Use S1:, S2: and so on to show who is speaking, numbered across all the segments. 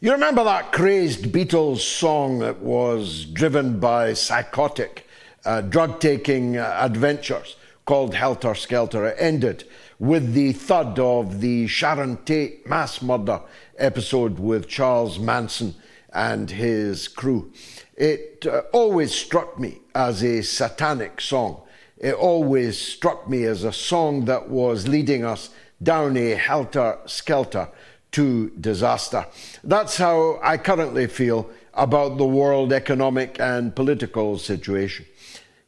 S1: You remember that crazed Beatles song that was driven by psychotic, drug-taking adventures called Helter Skelter? It ended with the thud of the Sharon Tate mass murder episode with Charles Manson and his crew. It always struck me as a satanic song. It always struck me as a song that was leading us down a helter-skelter to disaster. That's how I currently feel about the world economic and political situation.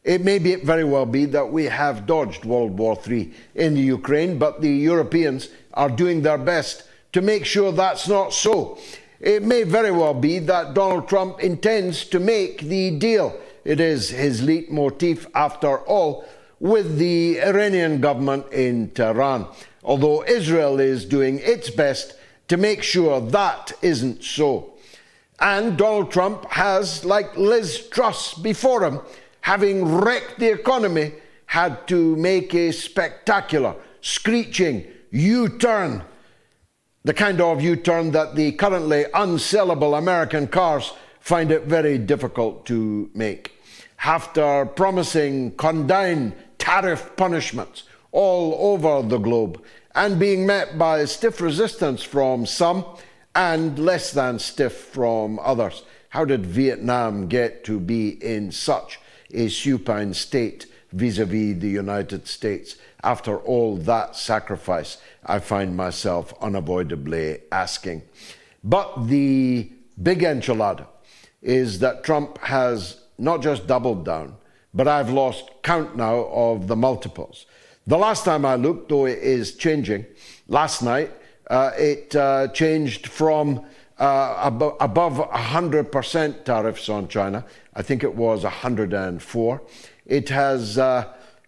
S1: It may very well be that we have dodged World War III in the Ukraine, but the Europeans are doing their best to make sure that's not so. It may very well be that Donald Trump intends to make the deal. It is his leitmotif, after all, with the Iranian government in Tehran, although Israel is doing its best to make sure that isn't so. And Donald Trump has, like Liz Truss before him, having wrecked the economy, had to make a spectacular, screeching U-turn, the kind of U-turn that the currently unsellable American cars find it very difficult to make. After promising condign tariff punishments all over the globe, and being met by stiff resistance from some and less than stiff from others. How did Vietnam get to be in such a supine state vis-a-vis the United States? After all that sacrifice, I find myself unavoidably asking. But the big enchilada is that Trump has not just doubled down, but I've lost count now of the multiples. The last time I looked, though it is changing, last night it changed from above 100% tariffs on China. I think it was 104. It has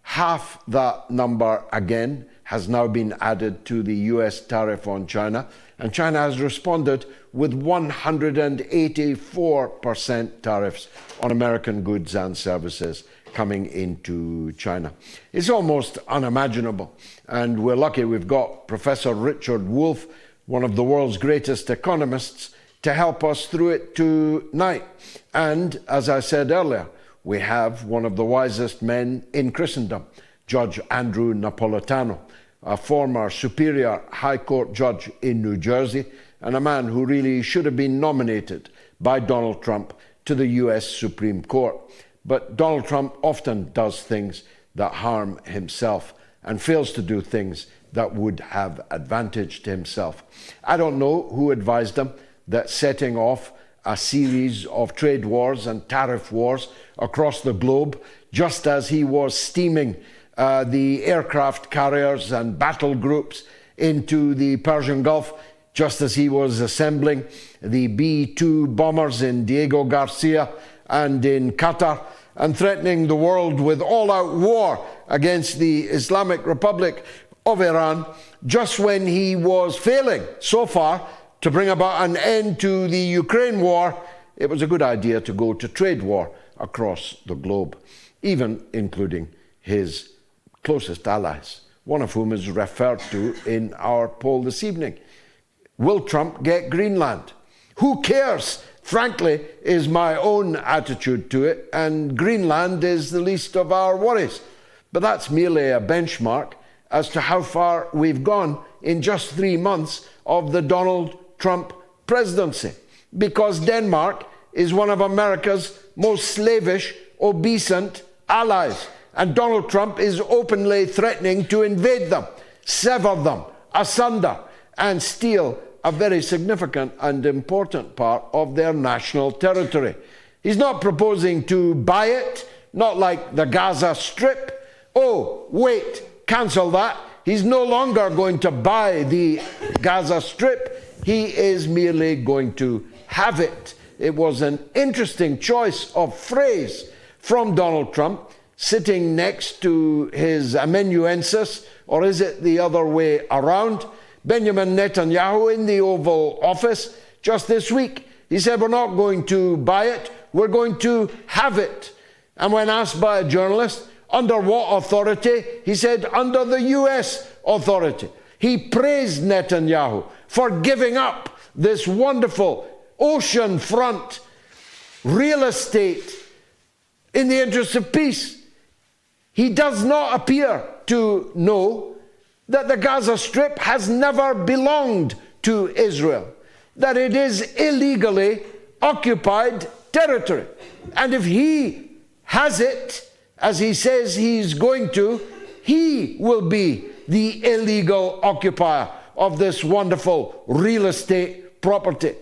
S1: half that number again has now been added to the US tariff on China, and China has responded with 184% tariffs on American goods and services coming into China. It's almost unimaginable, and we're lucky we've got Professor Richard Wolff, one of the world's greatest economists, to help us through it tonight. And as I said earlier, we have one of the wisest men in Christendom, Judge Andrew Napolitano, a former Superior High Court judge in New Jersey, and a man who really should have been nominated by Donald Trump to the US Supreme Court. But Donald Trump often does things that harm himself and fails to do things that would have advantaged himself. I don't know who advised him that setting off a series of trade wars and tariff wars across the globe, just as he was steaming the aircraft carriers and battle groups into the Persian Gulf, just as he was assembling the B-2 bombers in Diego Garcia and in Qatar, and threatening the world with all-out war against the Islamic Republic of Iran, just when he was failing so far to bring about an end to the Ukraine war. It was a good idea to go to trade war across the globe, even including his closest allies, one of whom is referred to in our poll this evening. Will Trump get Greenland? Who cares? Frankly, is my own attitude to it, and Greenland is the least of our worries. But that's merely a benchmark as to how far we've gone in just 3 months of the Donald Trump presidency, because Denmark is one of America's most slavish, obedient allies, and Donald Trump is openly threatening to invade them, sever them asunder, and steal a very significant and important part of their national territory. He's not proposing to buy it, not like the Gaza Strip. Oh, wait, cancel that. He's no longer going to buy the Gaza Strip. He is merely going to have it. It was an interesting choice of phrase from Donald Trump, sitting next to his amanuensis, or is it the other way around, Benjamin Netanyahu, in the Oval Office just this week. He said, we're not going to buy it, we're going to have it. And when asked by a journalist, under what authority? He said, under the US authority. He praised Netanyahu for giving up this wonderful oceanfront real estate in the interest of peace. He does not appear to know that the Gaza Strip has never belonged to Israel, that it is illegally occupied territory. And if he has it, as he says he's going to, he will be the illegal occupier of this wonderful real estate property.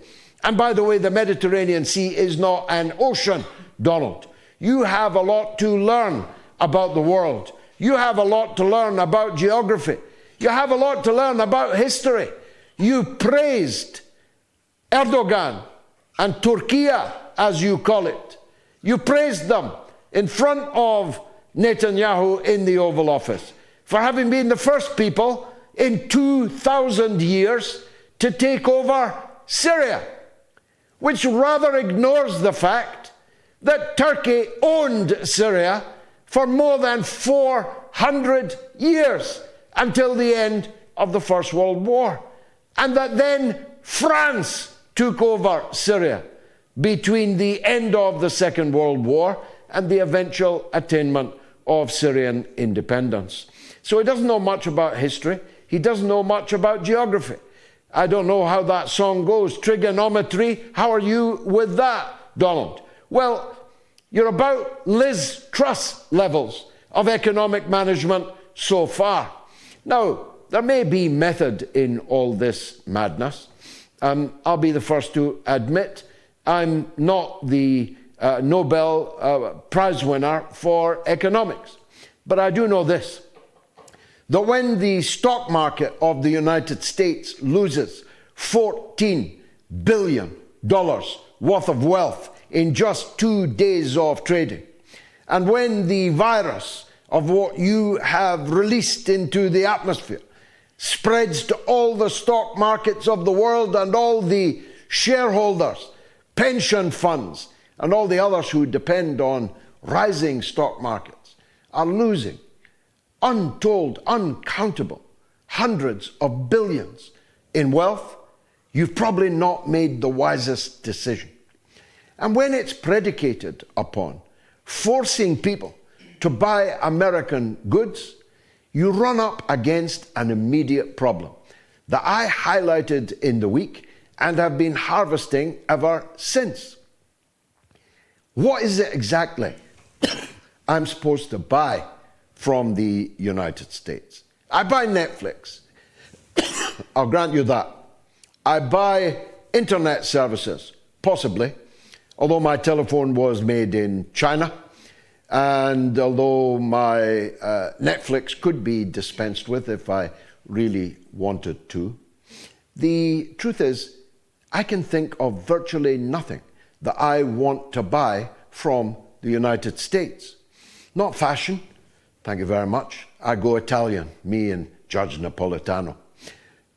S1: And by the way, the Mediterranean Sea is not an ocean, Donald. You have a lot to learn about the world. You have a lot to learn about geography. You have a lot to learn about history. You praised Erdogan and Turkey, as you call it. You praised them in front of Netanyahu in the Oval Office for having been the first people in 2,000 years to take over Syria, which rather ignores the fact that Turkey owned Syria for more than 400 years until the end of the First World War, and that then France took over Syria between the end of the Second World War and the eventual attainment of Syrian independence. So he doesn't know much about history. He doesn't know much about geography. I don't know how that song goes. Trigonometry, how are you with that, Donald? Well, you're about Liz Truss levels of economic management so far. Now, there may be method in all this madness. I'll be the first to admit I'm not the Nobel Prize winner for economics. But I do know this, that when the stock market of the United States loses $14 billion worth of wealth in just 2 days of trading, and when the virus of what you have released into the atmosphere spreads to all the stock markets of the world and all the shareholders, pension funds, and all the others who depend on rising stock markets are losing untold, uncountable hundreds of billions in wealth, you've probably not made the wisest decision. And when it's predicated upon forcing people to buy American goods, you run up against an immediate problem that I highlighted in the week and have been harvesting ever since. What is it exactly I'm supposed to buy from the United States? I buy Netflix. I'll grant you that. I buy internet services, possibly, although my telephone was made in China, and although my Netflix could be dispensed with if I really wanted to. The truth is, I can think of virtually nothing that I want to buy from the United States. Not fashion, thank you very much. I go Italian, me and Judge Napolitano.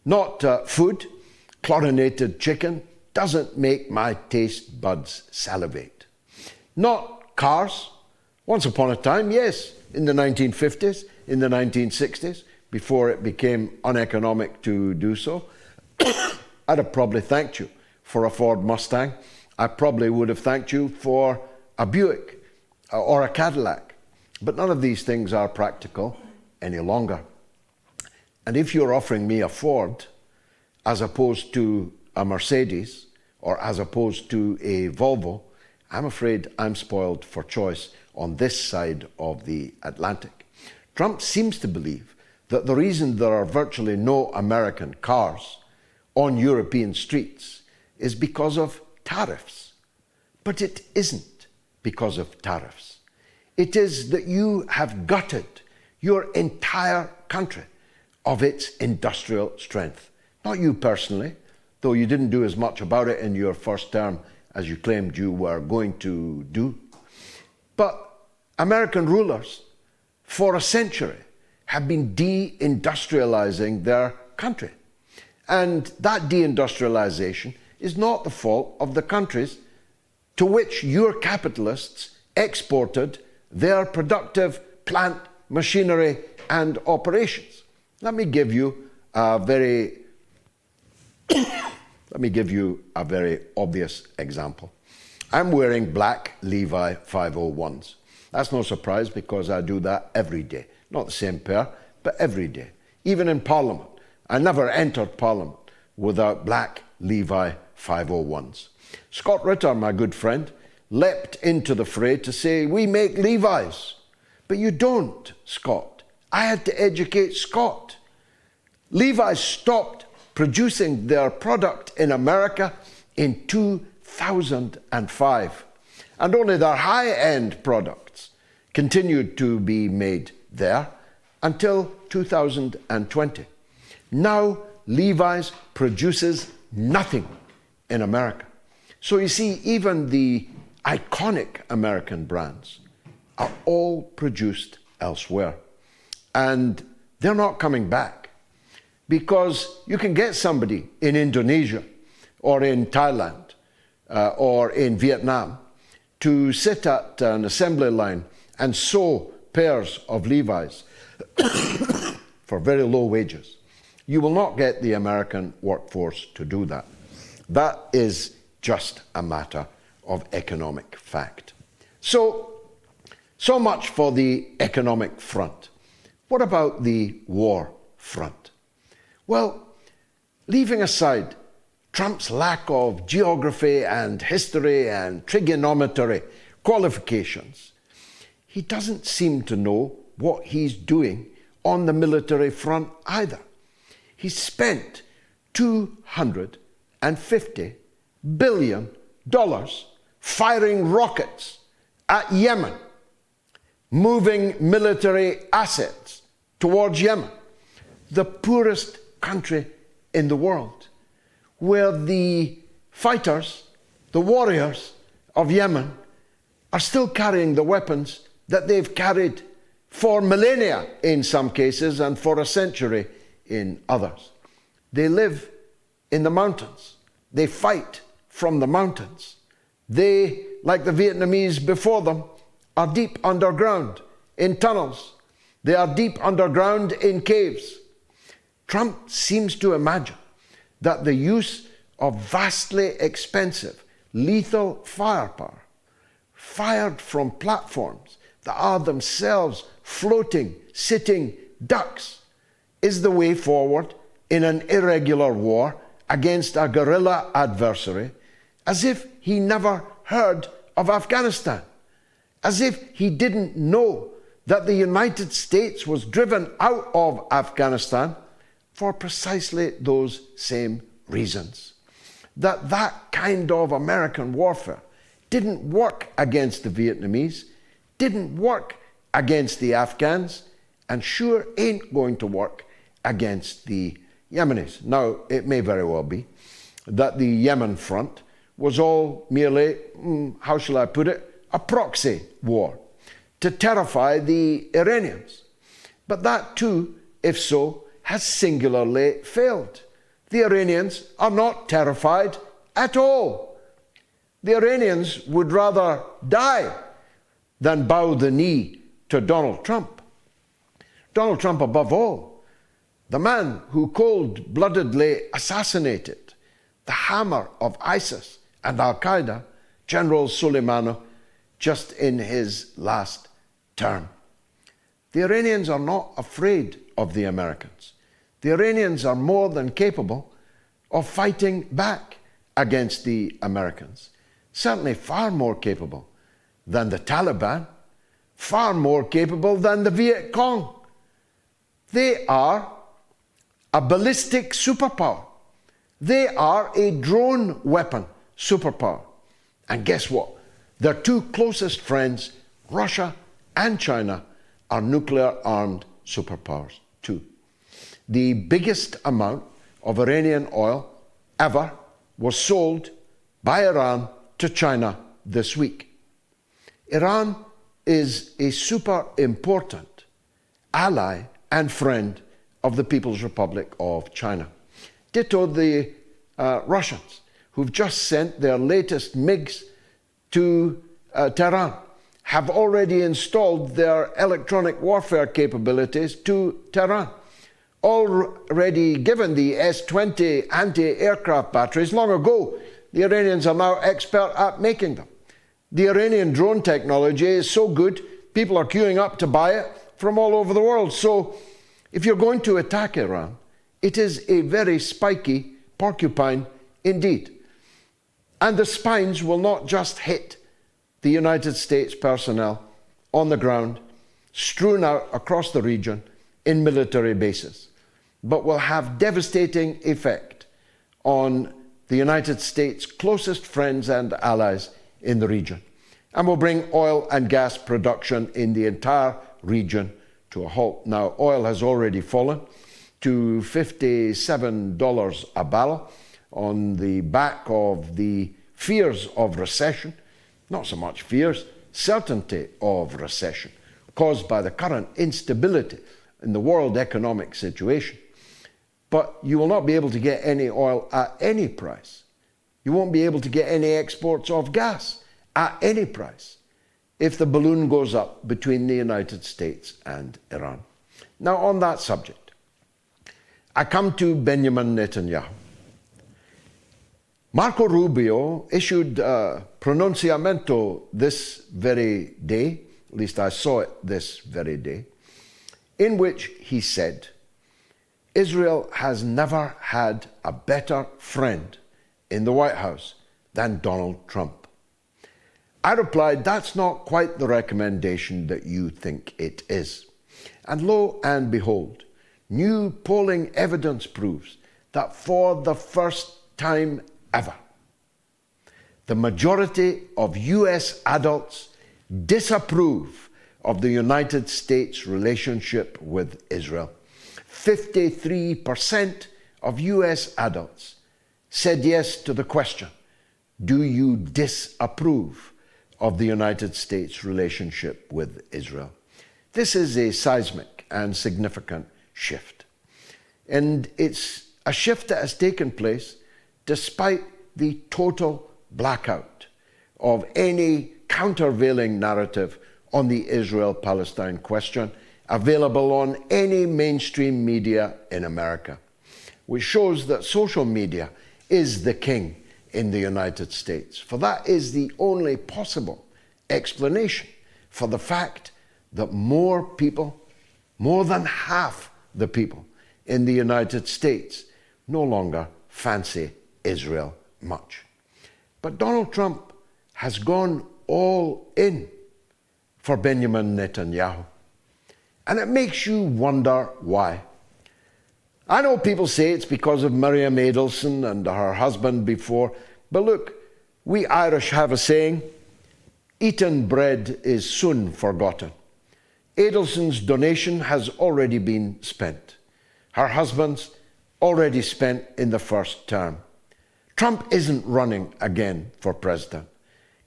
S1: Not food, chlorinated chicken doesn't make my taste buds salivate. Not cars. Once upon a time, yes, in the 1950s, in the 1960s, before it became uneconomic to do so, I'd have probably thanked you for a Ford Mustang. I probably would have thanked you for a Buick or a Cadillac. But none of these things are practical any longer. And if you're offering me a Ford as opposed to a Mercedes or as opposed to a Volvo, I'm afraid I'm spoiled for choice on this side of the Atlantic. Trump seems to believe that the reason there are virtually no American cars on European streets is because of tariffs. But it isn't because of tariffs. It is that you have gutted your entire country of its industrial strength. Not you personally, though you didn't do as much about it in your first term as you claimed you were going to do. But American rulers, for a century, have been deindustrializing their country. And that deindustrialization is not the fault of the countries to which your capitalists exported their productive plant, machinery, and operations. Let me give you a very Let me give you a very obvious example. I'm wearing black Levi 501s. That's no surprise because I do that every day. Not the same pair, but every day. Even in Parliament. I never entered Parliament without black Levi 501s. Scott Ritter, my good friend, leapt into the fray to say, we make Levi's. But you don't, Scott. I had to educate Scott. Levi's stopped producing their product in America in 2005. And only their high-end products continued to be made there until 2020. Now, Levi's produces nothing in America. So you see, even the iconic American brands are all produced elsewhere. And they're not coming back because you can get somebody in Indonesia or in Thailand or in Vietnam to sit at an assembly line and sew pairs of Levi's for very low wages. You will not get the American workforce to do that. That is just a matter of economic fact. So much for the economic front. What about the war front? Well, leaving aside Trump's lack of geography and history and trigonometry qualifications, he doesn't seem to know what he's doing on the military front either. He spent $250 billion firing rockets at Yemen, moving military assets towards Yemen, the poorest country in the world, where the fighters, the warriors of Yemen, are still carrying the weapons that they've carried for millennia in some cases and for a century in others. They live in the mountains. They fight from the mountains. They, like the Vietnamese before them, are deep underground in tunnels. They are deep underground in caves. Trump seems to imagine that the use of vastly expensive, lethal firepower, fired from platforms that are themselves floating, sitting ducks, is the way forward in an irregular war against a guerrilla adversary, as if he never heard of Afghanistan, as if he didn't know that the United States was driven out of Afghanistan for precisely those same reasons. That kind of American warfare didn't work against the Vietnamese, didn't work against the Afghans, and sure ain't going to work against the Yemenis. Now, it may very well be that the Yemen front was all merely, how shall I put it, a proxy war to terrify the Iranians. But that too, if so, has singularly failed. The Iranians are not terrified at all. The Iranians would rather die than bow the knee to Donald Trump. Donald Trump above all, the man who cold-bloodedly assassinated the hammer of ISIS and Al-Qaeda, General Soleimani, just in his last term. The Iranians are not afraid of the Americans. The Iranians are more than capable of fighting back against the Americans. Certainly far more capable than the Taliban, far more capable than the Viet Cong. They are a ballistic superpower. They are a drone weapon superpower. And guess what? Their two closest friends, Russia and China, are nuclear-armed superpowers too. The biggest amount of Iranian oil ever was sold by Iran to China this week. Iran is a super important ally and friend of the People's Republic of China. Ditto the Russians, who've just sent their latest MiGs to Tehran, have already installed their electronic warfare capabilities to Tehran. already given the S-20 anti-aircraft batteries long ago. The Iranians are now expert at making them. The Iranian drone technology is so good, people are queuing up to buy it from all over the world. So if you're going to attack Iran, it is a very spiky porcupine indeed. And the spines will not just hit the United States personnel on the ground, strewn out across the region in military bases, but will have devastating effect on the United States' closest friends and allies in the region, and will bring oil and gas production in the entire region to a halt. Now, oil has already fallen to $57 a barrel on the back of the fears of recession, not so much fears, certainty of recession, caused by the current instability in the world economic situation. But you will not be able to get any oil at any price. You won't be able to get any exports of gas at any price if the balloon goes up between the United States and Iran. Now, on that subject, I come to Benjamin Netanyahu. Marco Rubio issued a pronunciamento this very day, at least I saw it this very day, in which he said, Israel has never had a better friend in the White House than Donald Trump. I replied, that's not quite the recommendation that you think it is. And lo and behold, new polling evidence proves that for the first time ever, the majority of US adults disapprove of the United States' relationship with Israel. 53% of US adults said yes to the question, do you disapprove of the United States' relationship with Israel? This is a seismic and significant shift. And it's a shift that has taken place despite the total blackout of any countervailing narrative on the Israel-Palestine question available on any mainstream media in America, which shows that social media is the king in the United States. For that is the only possible explanation for the fact that more people, more than half the people in the United States, no longer fancy Israel much. But Donald Trump has gone all in for Benjamin Netanyahu. And it makes you wonder why. I know people say it's because of Miriam Adelson and her husband before, but look, we Irish have a saying, eaten bread is soon forgotten. Adelson's donation has already been spent. Her husband's already spent in the first term. Trump isn't running again for president.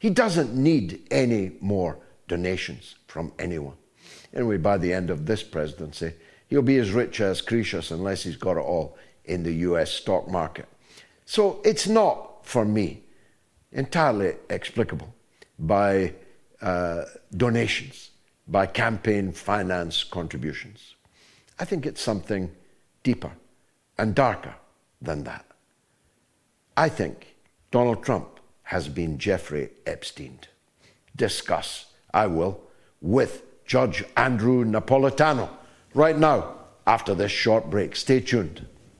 S1: He doesn't need any more donations from anyone. Anyway, by the end of this presidency, he'll be as rich as Croesus unless he's got it all in the US stock market. So it's not, for me, entirely explicable by donations, by campaign finance contributions. I think it's something deeper and darker than that. I think Donald Trump has been Jeffrey Epstein. Discuss, I will, with Judge Andrew Napolitano right now after this short break. Stay tuned.